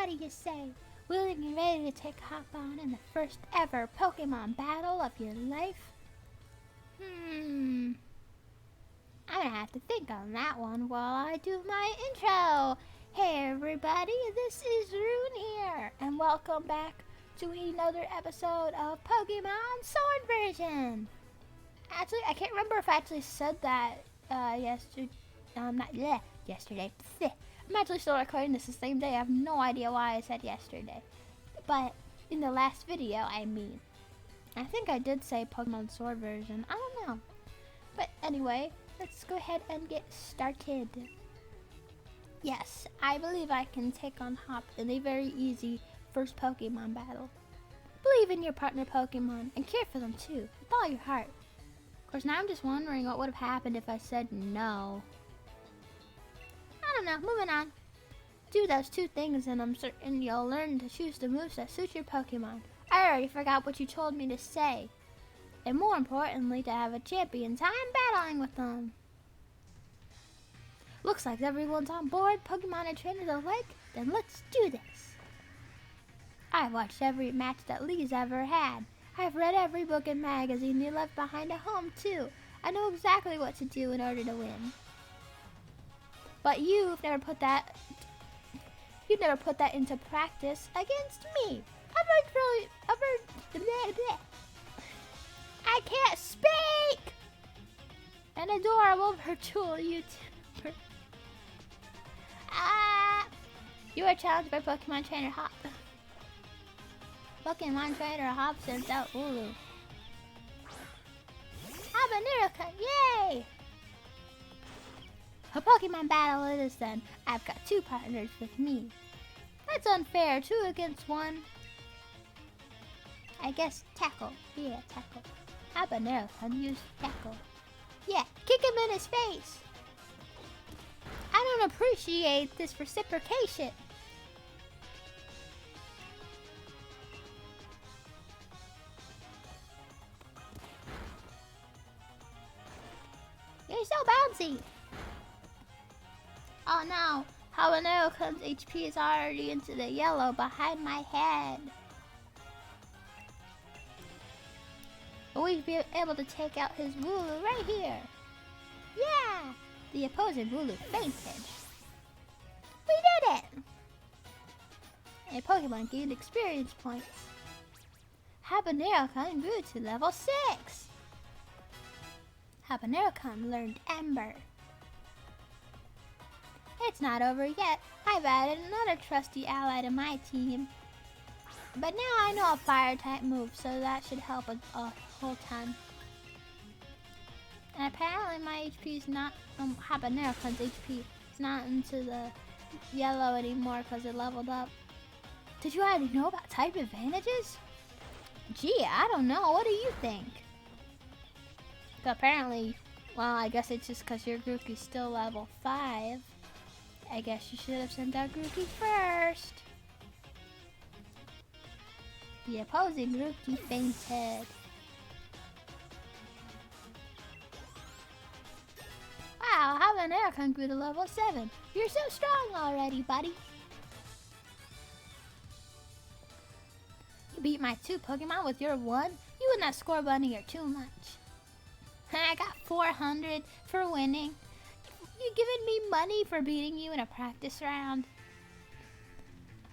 What do you say? Willing and ready to take hop on in the first ever Pokemon battle of your life? I'm gonna have to think on that one while I do my intro. Hey everybody, this is Rune here, and welcome back to another episode of Pokemon Sword version. Actually, I can't remember if I actually said that yesterday. Yesterday. I'm actually still recording this the same day. I have no idea why I said yesterday. But in the last video, I think I did say Pokemon Sword version. I don't know. But anyway, let's go ahead and get started. Yes, I believe I can take on Hop in a very easy first Pokemon battle. Believe in your partner Pokemon and care for them too, with all your heart. Of course, now I'm just wondering what would have happened if I said no. I don't know, moving on. Do those two things and I'm certain you'll learn to choose the moves that suit your Pokemon. I already forgot what you told me to say. And more importantly, to have a champion time battling with them. Looks like everyone's on board, Pokemon and trainers alike, then let's do this. I've watched every match that Lee's ever had. I've read every book and magazine he left behind at home too. I know exactly what to do in order to win. But you've never put that into practice against me. I can't speak! An adorable virtual YouTuber. You are challenged by Pokemon Trainer Hop. Pokemon Trainer Hop sends out Ulu. Habanero-kun, yay! A Pokemon battle it is then. I've got two partners with me. That's unfair, 2 against 1. I guess tackle. Yeah, tackle. Habanero-kun use tackle. Yeah, kick him in his face. I don't appreciate this reciprocation. You're so bouncy. Oh no, Habanero-kun's HP is already into the yellow behind my head. But we'd be able to take out his Wooloo right here. Yeah! The opposing Wooloo fainted. We did it! A Pokemon gained experience points. Habanero-kun grew to level 6. Habanero-kun learned Ember. It's not over yet. I've added another trusty ally to my team. But now I know a fire-type move, so that should help a whole ton. And apparently my HP is not, Habanero-kun's HP is not into the yellow anymore because it leveled up. Did you already know about type advantages? Gee, I don't know. What do you think? Apparently, well, I guess it's just because your Grookey's still level 5. I guess you should have sent out Grookey first. The opposing Grookey fainted. Wow, Habanero-kun grew to level 7. You're so strong already, buddy. You beat my 2 Pokemon with your 1? You and that Score Bunny are too much. I got 400 for winning. You giving me money for beating you in a practice round?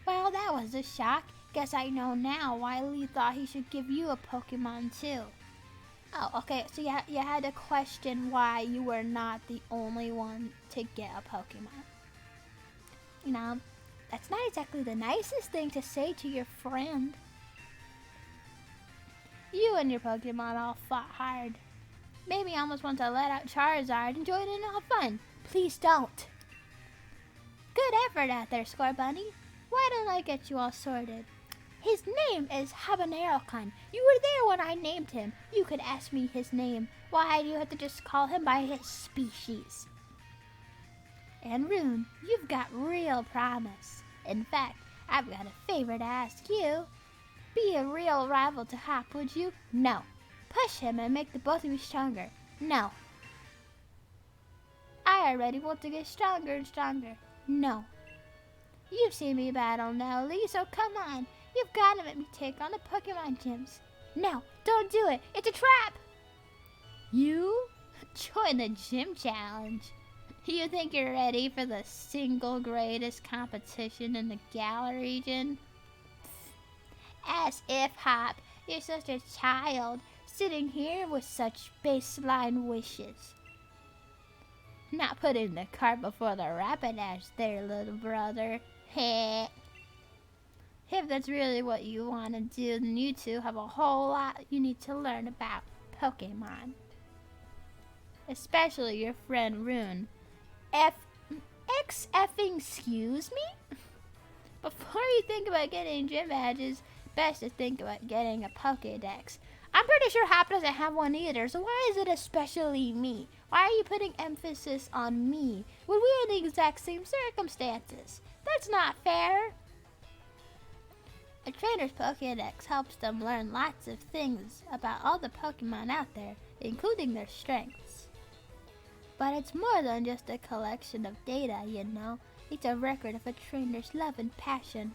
Well, that was a shock. Guess I know now why Lee thought he should give you a Pokemon too. Oh, okay, so you had to question why you were not the only one to get a Pokemon. You know, that's not exactly the nicest thing to say to your friend. You and your Pokemon all fought hard. Made me almost want to let out Charizard and join in all fun. Please don't. Good effort out there, Score Bunny. Why don't I get you all sorted? His name is Habanero-kun. You were there when I named him. You could ask me his name. Why do you have to just call him by his species? And Rune, you've got real promise. In fact, I've got a favor to ask you. Be a real rival to Hop, would you? No. Push him and make the both of you stronger. No. I already want to get stronger and stronger. No. You You've seen me battle now, Lee, so come on. You've got to let me take on the Pokemon gyms. No, don't do it. It's a trap. You? Join the gym challenge. You think you're ready for the single greatest competition in the Galar region? As if, Hop, you're such a child, sitting here with such baseline wishes. Not putting the cart before the Rapidash there, little brother. Heh. If that's really what you want to do, then you two have a whole lot you need to learn about Pokemon. Especially your friend Rune. X-effing excuse me? Before you think about getting gym badges, best to think about getting a Pokédex. I'm pretty sure Hop doesn't have one either, so why is it especially me? Why are you putting emphasis on me when we're in the exact same circumstances? That's not fair. A trainer's Pokédex helps them learn lots of things about all the Pokemon out there, including their strengths. But it's more than just a collection of data, you know. It's a record of a trainer's love and passion.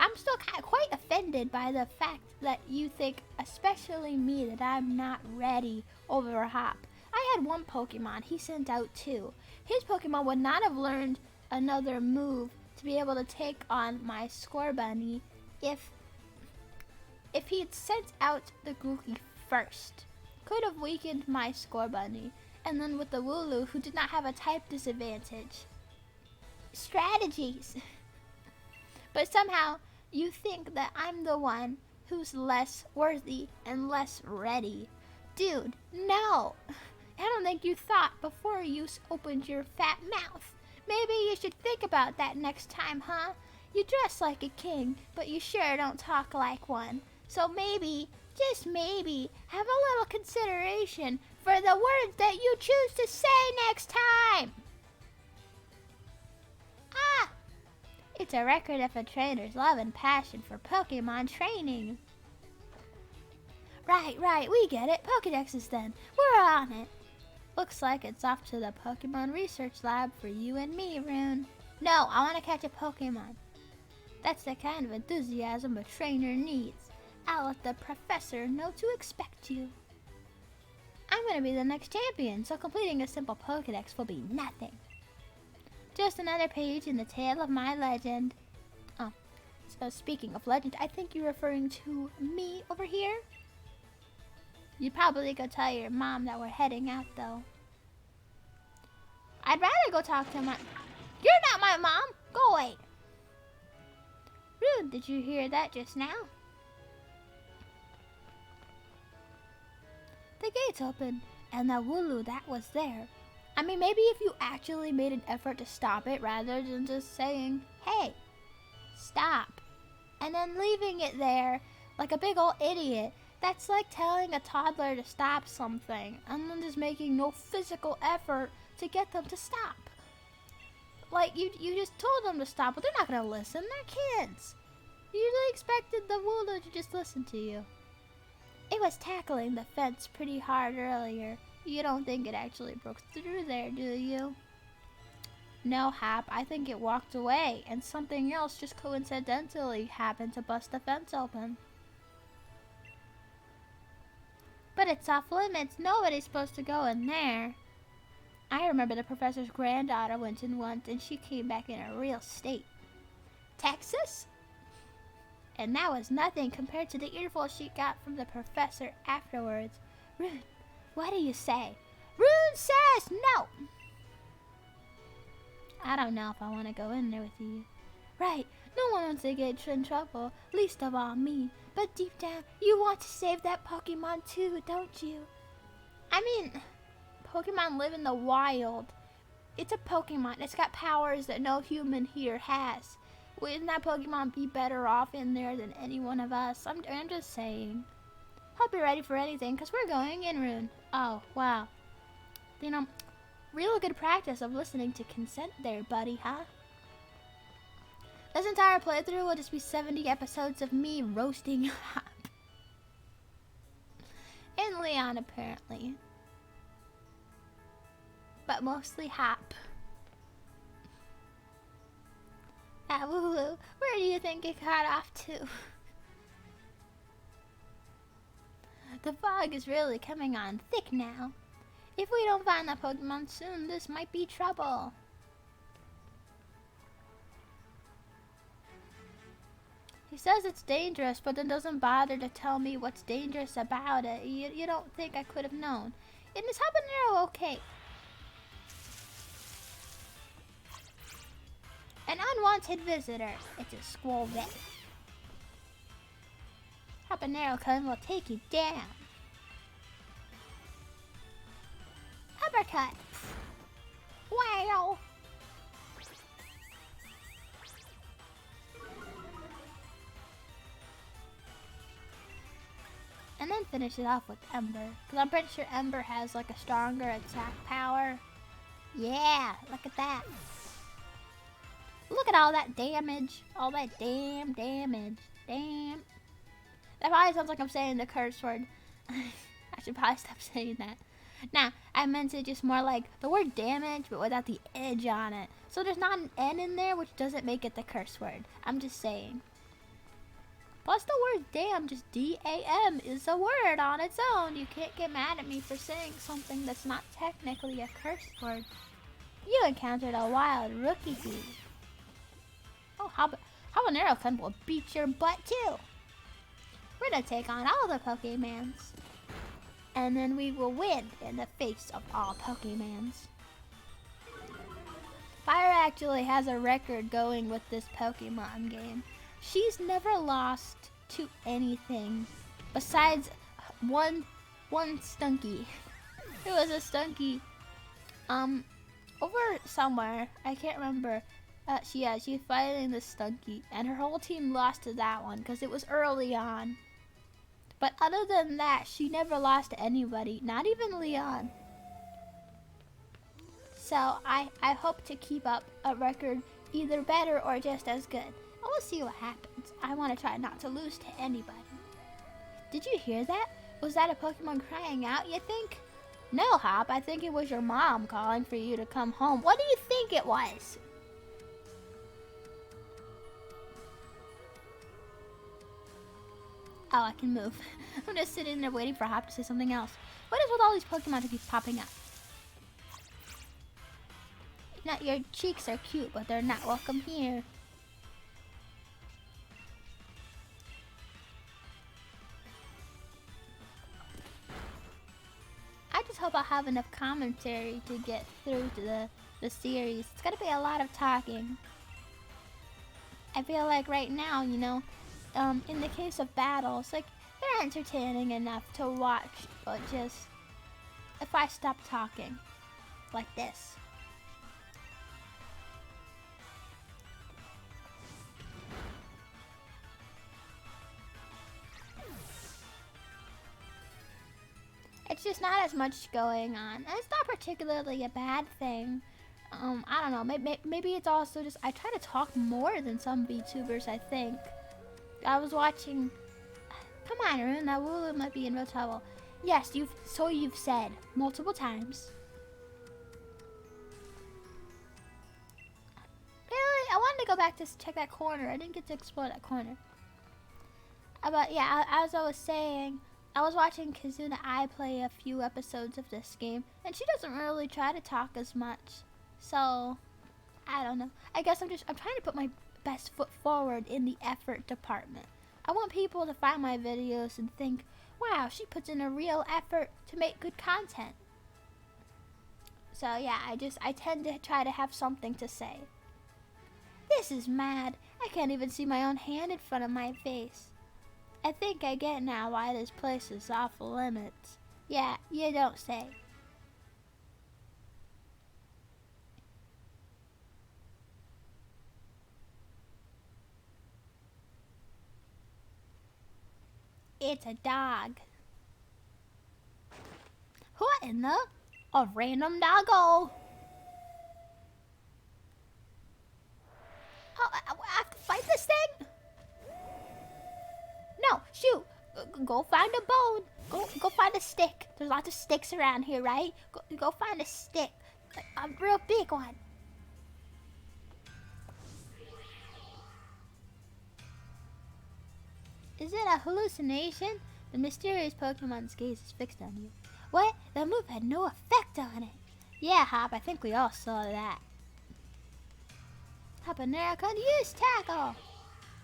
I'm still quite offended by the fact that you think, especially me, that I'm not ready over Hop. I had one Pokemon he sent out too. His Pokemon would not have learned another move to be able to take on my Scorbunny if he had sent out the Grookey first. Could have weakened my Scorbunny, and then with the Wooloo, who did not have a type disadvantage. Strategies. But somehow, you think that I'm the one who's less worthy and less ready. Dude, no. I don't think you thought before you opened your fat mouth. Maybe you should think about that next time, huh? You dress like a king, but you sure don't talk like one. So maybe, just maybe, have a little consideration for the words that you choose to say next time. Ah! It's a record of a trainer's love and passion for Pokemon training. Right, we get it. Pokedexes then. We're on it. Looks like it's off to the Pokemon Research Lab for you and me, Rune. No, I want to catch a Pokemon. That's the kind of enthusiasm a trainer needs. I'll let the professor know to expect you. I'm going to be the next champion, so completing a simple Pokedex will be nothing. Just another page in the tale of my legend. Oh, so speaking of legend, I think you're referring to me over here? You'd probably go tell your mom that we're heading out, though. I'd rather go talk to my... You're not my mom! Go away! Rude, did you hear that just now? The gates opened, and the Wooloo that was there. I mean, maybe if you actually made an effort to stop it rather than just saying, hey, stop, and then leaving it there like a big old idiot. That's like telling a toddler to stop something and then just making no physical effort to get them to stop. Like, you just told them to stop, but they're not going to listen. They're kids. You usually expected the Wooloo to just listen to you. It was tackling the fence pretty hard earlier. You don't think it actually broke through there, do you? No, Hap, I think it walked away, and something else just coincidentally happened to bust the fence open. But it's off limits. Nobody's supposed to go in there. I remember the professor's granddaughter went in once, and she came back in a real state. Texas? And that was nothing compared to the earful she got from the professor afterwards. Rune, what do you say? Rune says no! I don't know if I want to go in there with you. Right, no one wants to get in trouble, least of all me. But deep down, you want to save that Pokemon too, don't you? I mean, Pokemon live in the wild. It's a Pokemon. It's got powers that no human here has. Wouldn't that Pokemon be better off in there than any one of us? I'm just saying. Hope you're ready for anything, because we're going in, Rune. Oh, wow. You know, real good practice of listening to consent there, buddy, huh? This entire playthrough will just be 70 episodes of me roasting Hop. And Leon, apparently. But mostly Hop. That Wooloo. do you think it got off to? The fog is really coming on thick now. If we don't find that Pokemon soon, this might be trouble. He says it's dangerous, but then doesn't bother to tell me what's dangerous about it. You don't think I could have known. And is Habanero okay? An unwanted visitor. It's a squirrel vet. Habanero will take you down. Uppercut. Wow. And then finish it off with Ember. Because I'm pretty sure Ember has like a stronger attack power. Yeah, look at that. Look at all that damage. All that damn damage. Damn. That probably sounds like I'm saying the curse word. I should probably stop saying that. Nah, I meant it just more like the word damage, but without the edge on it. So there's not an N in there, which doesn't make it the curse word. I'm just saying. Plus the word damn, just D-A-M, is a word on its own. You can't get mad at me for saying something that's not technically a curse word. You encountered a wild rookie. Oh, Habanero will beat your butt too. We're gonna take on all the Pokemans. And then we will win in the face of all Pokemans. Fire actually has a record going with this Pokemon game. She's never lost to anything besides one Stunky. It was a Stunky over somewhere. I can't remember. She's fighting the Stunky, and her whole team lost to that one because it was early on. But other than that, she never lost to anybody, not even Leon. So I hope to keep up a record either better or just as good. And we'll see what happens. I want to try not to lose to anybody. Did you hear that? Was that a Pokemon crying out, you think? No, Hop, I think it was your mom calling for you to come home. What do you think it was? Oh, I can move. I'm just sitting there waiting for Hop to say something else. What is with all these Pokemon to keep popping up? Now, your cheeks are cute, but they're not welcome here. I just hope I'll have enough commentary to get through to the series. It's gonna be a lot of talking. I feel like right now, you know, in the case of battles, like, they're entertaining enough to watch, but just, if I stop talking, like this. It's just not as much going on, and it's not particularly a bad thing. I don't know, maybe it's also just, I try to talk more than some VTubers, I think. I was watching, come on, Arun, that Wooloo might be in real trouble. Yes, you've said multiple times. Really? I wanted to go back to check that corner. I didn't get to explore that corner. But yeah, as I was saying, I was watching Kizuna I play a few episodes of this game, and she doesn't really try to talk as much. So, I don't know. I guess I'm trying to put my best foot forward in the effort department. I want people to find my videos and think, wow, she puts in a real effort to make good content. So yeah, I tend to try to have something to say. This is mad. I can't even see my own hand in front of my face. I think I get now why this place is off limits. Yeah, you don't say. It's a dog. What in the? A random doggo. Oh, I have to fight this thing? No, shoot. Go find a bone. Go find a stick. There's lots of sticks around here, right? Go find a stick. A real big one. Is it a hallucination? The mysterious Pokemon's gaze is fixed on you. What? The move had no effect on it. Yeah, Hop, I think we all saw that. Habanero, use tackle!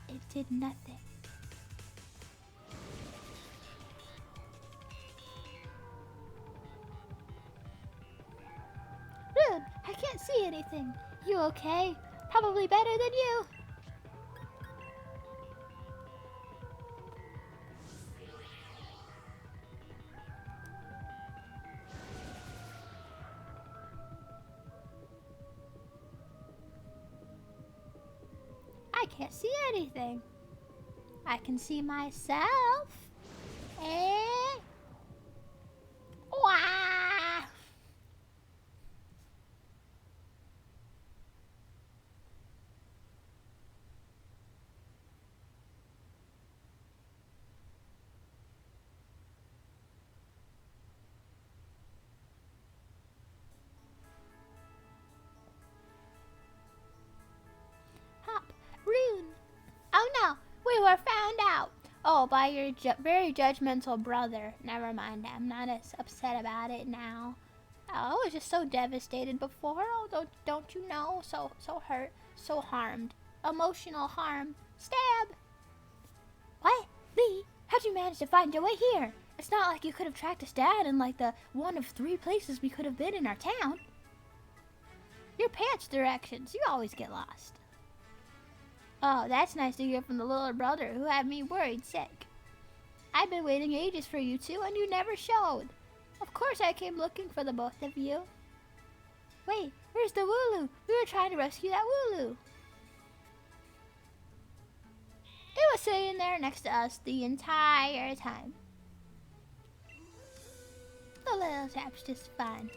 It did nothing. Rude, I can't see anything. You okay? Probably better than you. I can't see anything. I can see myself. Eh? Wah! Hop, Rune. Oh no, we were found out. Oh, by your very judgmental brother. Never mind, I'm not as upset about it now. I was just so devastated before. Oh, don't you know? So hurt, so harmed. Emotional harm. Stab! What? Lee? How'd you manage to find your way here? It's not like you could have tracked us down in like the one of 3 places we could have been in our town. Your pants directions, you always get lost. Oh, that's nice to hear from the little brother who had me worried sick. I've been waiting ages for you two and you never showed. Of course I came looking for the both of you. Wait, where's the Wooloo? We were trying to rescue that Wooloo. It was sitting there next to us the entire time. The little chap's just fine.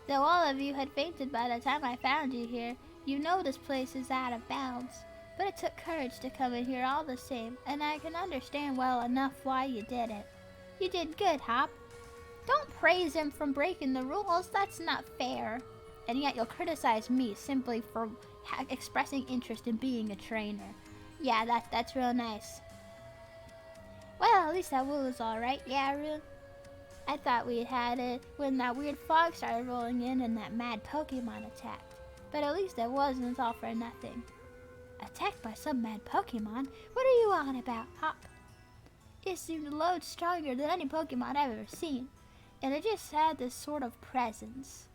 Though all of you had fainted by the time I found you here, you know this place is out of bounds. But it took courage to come in here all the same, and I can understand well enough why you did it. You did good, Hop. Don't praise him for breaking the rules, that's not fair. And yet you'll criticize me simply for expressing interest in being a trainer. Yeah, that's real nice. Well, at least that wool is alright, yeah, Rune? I thought we'd had it when that weird fog started rolling in and that mad Pokemon attacked. But at least it wasn't all for nothing. Attacked by some mad Pokemon? What are you on about, Hop? It seemed to load stronger than any Pokemon I've ever seen. And it just had this sort of presence.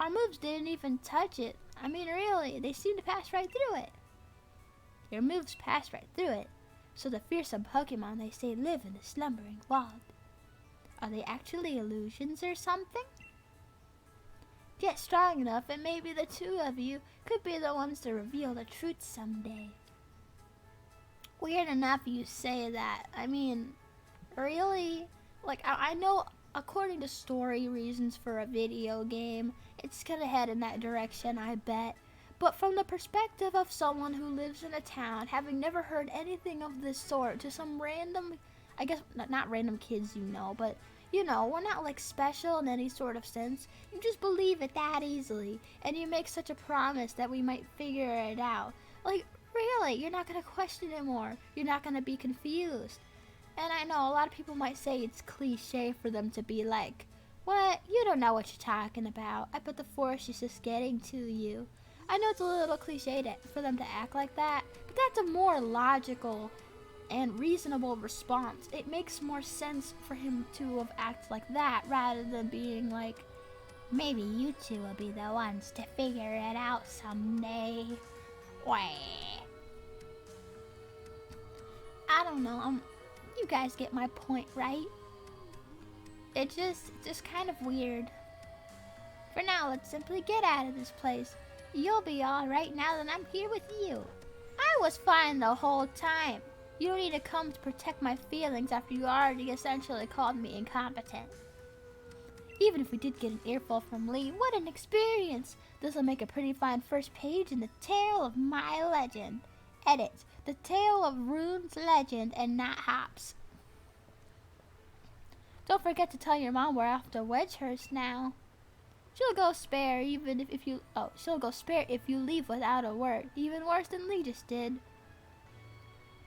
Our moves didn't even touch it. I mean, really, they seemed to pass right through it. Your moves passed right through it, so the fearsome Pokemon they say live in the slumbering wild. Are they actually illusions or something? Get strong enough and maybe the two of you could be the ones to reveal the truth someday. Weird enough you say that. I mean, really? Like, I know according to story reasons for a video game, it's gonna head in that direction, I bet. But from the perspective of someone who lives in a town, having never heard anything of this sort, to some random, I guess, not random kids you know, but, you know, we're not like special in any sort of sense. You just believe it that easily, and you make such a promise that we might figure it out. Like, really, you're not gonna question it more. You're not gonna be confused. And I know a lot of people might say it's cliche for them to be like, what? You don't know what you're talking about. I bet the force is just getting to you. I know it's a little cliche for them to act like that, but that's a more logical and reasonable response. It makes more sense for him to have acted like that rather than being like, maybe you two will be the ones to figure it out someday. Wah. I don't know. You guys get my point, right? It's just kind of weird. For now, let's simply get out of this place. You'll be alright now that I'm here with you. I was fine the whole time. You don't need to come to protect my feelings after you already essentially called me incompetent. Even if we did get an earful from Lee, what an experience! This'll make a pretty fine first page in the tale of my legend. Edit. The tale of Rune's legend and not Hop's. Don't forget to tell your mom we're off to Wedgehurst now. She'll go spare if you she'll go spare if you leave without a word. Even worse than Lee just did.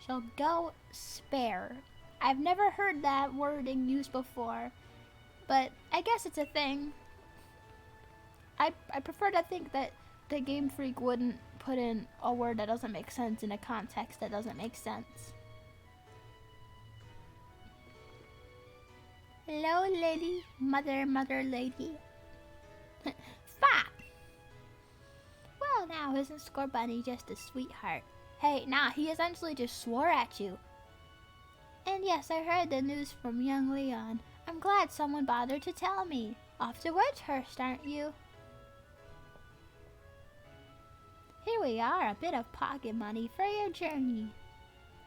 shall go spare. I've never heard that wording used before, but I guess it's a thing. I prefer to think that the Game Freak wouldn't put in a word that doesn't make sense in a context that doesn't make sense. Hello, lady. Mother lady. Fa! Well, now, isn't Scorbunny just a sweetheart? Hey, nah, he essentially just swore at you. And yes, I heard the news from young Leon. I'm glad someone bothered to tell me. Off to Wedgehurst, aren't you? Here we are, a bit of pocket money for your journey.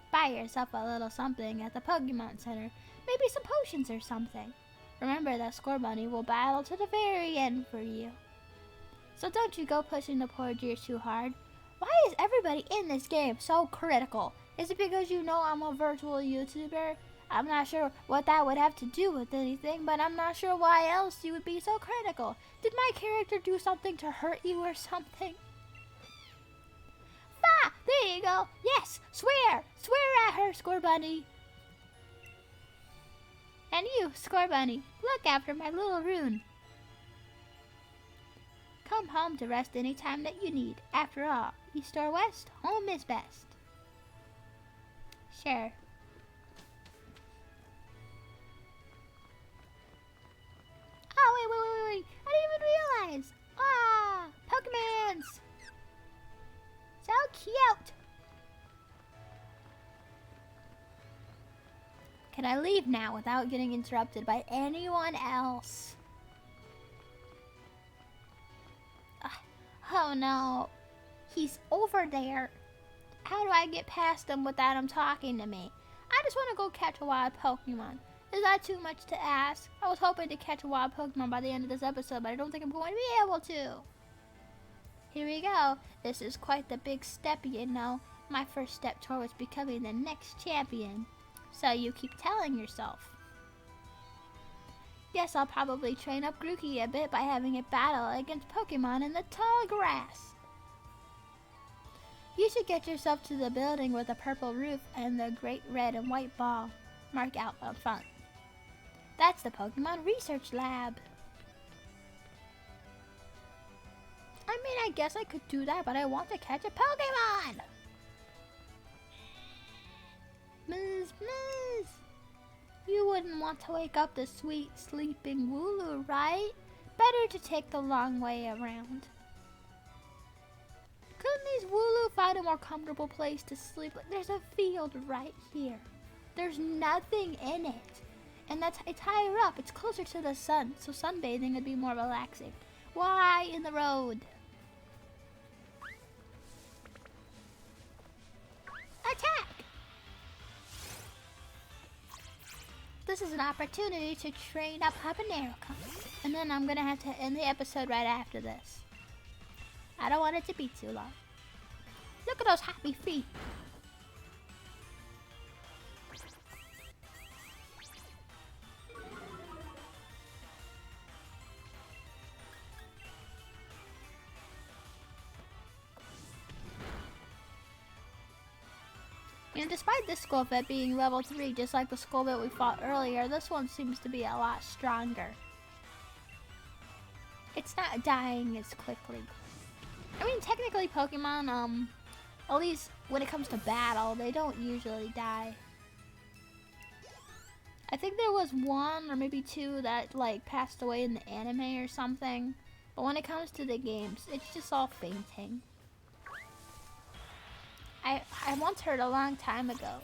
Buy yourself a little something at the Pokemon Center. Maybe some potions or something. Remember that Scorbunny will battle to the very end for you. So don't you go pushing the poor dear too hard. Why is everybody in this game so critical? Is it because you know I'm a virtual YouTuber? I'm not sure what that would have to do with anything, but I'm not sure why else you would be so critical. Did my character do something to hurt you or something? Fa! There you go! Yes! Swear! Swear at her, Scorbunny! And you, Scorbunny, look after my little Rune. Come home to rest any time that you need. After all, East or West, home is best. Sure. Oh, wait. I didn't even realize. Ah, Pokemons. So cute. Can I leave now without getting interrupted by anyone else? Oh no. He's over there. How do I get past him without him talking to me? I just want to go catch a wild Pokemon. Is that too much to ask? I was hoping to catch a wild Pokemon by the end of this episode, but I don't think I'm going to be able to. Here we go. This is quite the big step, you know. My first step towards becoming the next champion. So you keep telling yourself. Guess I'll probably train up Grookey a bit by having it battle against Pokemon in the tall grass. You should get yourself to the building with the purple roof and the great red and white ball marked out up front. That's the Pokemon Research Lab. I mean, I guess I could do that, but I want to catch a Pokemon! Ms. You wouldn't want to wake up the sweet, sleeping Wooloo, right? Better to take the long way around. Couldn't these Wooloo find a more comfortable place to sleep? There's a field right here. There's nothing in it. And it's higher up. It's closer to the sun, so sunbathing would be more relaxing. Why in the road? Attack! This is an opportunity to train up Habanero Cones. And then I'm gonna have to end the episode right after this. I don't want it to be too long. Look at those happy feet. And despite this Skullvet being level 3, just like the Skullvet we fought earlier, this one seems to be a lot stronger. It's not dying as quickly. I mean, technically Pokemon, at least when it comes to battle, they don't usually die. I think there was one or maybe two that like passed away in the anime or something. But when it comes to the games, it's just all fainting. I once heard a long time ago,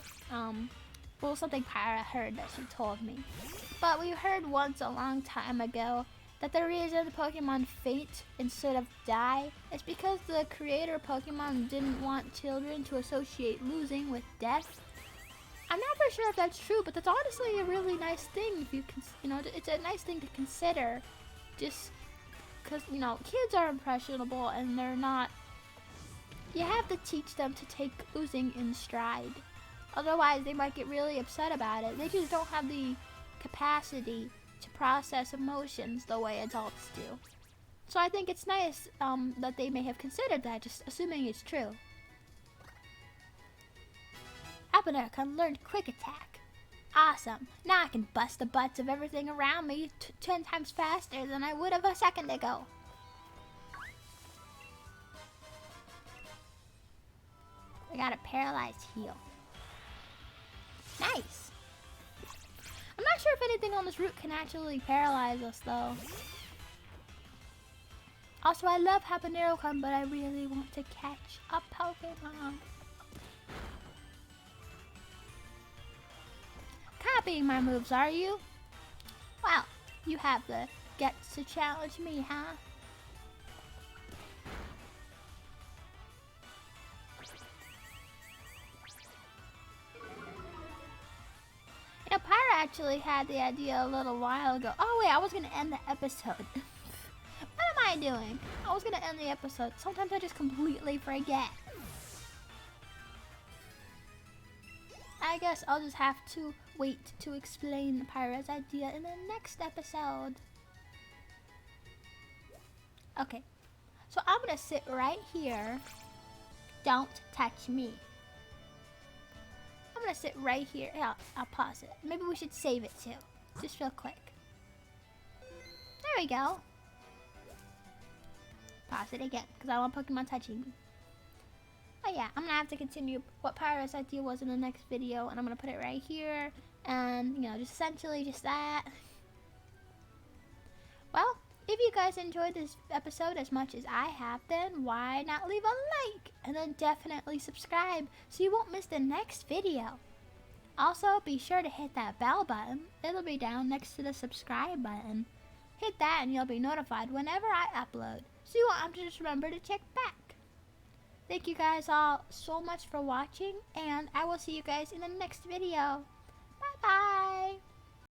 well, something Pyra heard that she told me. But we heard once a long time ago that the reason Pokemon faint instead of die is because the creator Pokemon didn't want children to associate losing with death. I'm not for sure if that's true, but that's honestly a really nice thing if you can, you know, it's a nice thing to consider. Just because, you know, kids are impressionable and they're not. You have to teach them to take losing in stride. Otherwise, they might get really upset about it. They just don't have the capacity to process emotions the way adults do. So I think it's nice that they may have considered that, just assuming it's true. Habanero learned quick attack. Awesome. Now I can bust the butts of everything around me 10 times faster than I would have a second ago. I got a paralyzed heal. Nice. I'm not sure if anything on this route can actually paralyze us though. Also, I love Habanero, but I really want to catch a Pokemon. Copying my moves, are you? Well, you have the guts to challenge me, huh? You know, Pyra actually had the idea a little while ago. Oh wait, I was gonna end the episode. What am I doing? I was gonna end the episode. Sometimes I just completely forget. I guess I'll just have to wait to explain Pyra's idea in the next episode. Okay, so I'm gonna sit right here. Don't touch me. I'm gonna sit right here. Yeah, I'll pause it. Maybe we should save it too. Just real quick. There we go. Pause it again, because I want Pokemon touching me. Oh yeah, I'm gonna have to continue what Pyra's idea was in the next video, and I'm gonna put it right here, and you know, just essentially just that. Well, if you guys enjoyed this episode as much as I have, then why not leave a like, and then definitely subscribe so you won't miss the next video. Also, be sure to hit that bell button. It'll be down next to the subscribe button. Hit that and you'll be notified whenever I upload, so you won't have to just remember to check back. Thank you guys all so much for watching, and I will see you guys in the next video. Bye bye!